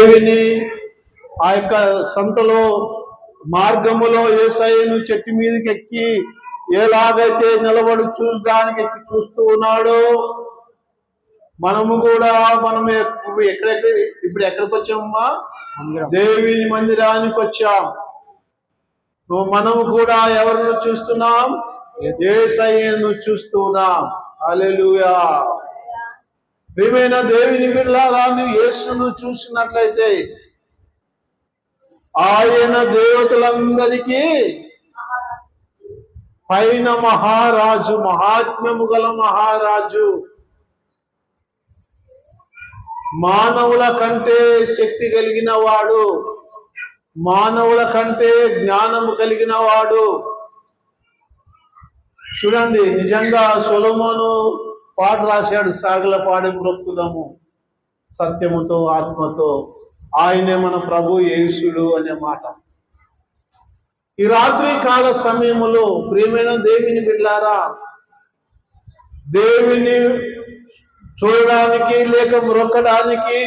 లేవిని ఆ యొక్క సంతలో మార్గములో యేసయ్యను చెట్టు మీదకి ఎక్కి ఎలాగైతే నిలబడి చూడడానికి ఎక్కి చూస్తూ ఉన్నాడో మనము కూడా ఎక్కడికి వచ్చామమ్మా? దేవుని మందిరానికి వచ్చాం. మనము కూడా ఎవరిని చూస్తున్నాం? యేసయ్యను చూస్తున్నాం. హల్లెలూయా. ప్రియమైన దేవుని బిడ్డలారా, నువ్వు యేసును చూసినట్లయితే ఆయన దేవతలందరికీ పైన మహారాజు, మహాత్మ్యము గల మహారాజు. మానవుల కంటే శక్తి కలిగిన వాడు, మానవుల కంటే జ్ఞానము కలిగిన వాడు. చూడండి, నిజంగా సొలొమోను పాట రాశాడు, సాగల పాడి బ్రొక్కుదాము సత్యముతో ఆత్మతో, ఆయనే మన ప్రభు యేసుడు అనే మాట. ఈ రాత్రి కాల సమయములో ప్రియమైన దేవుని బిడ్డలారా, దేవుని చూడడానికి లేక మొక్కడానికి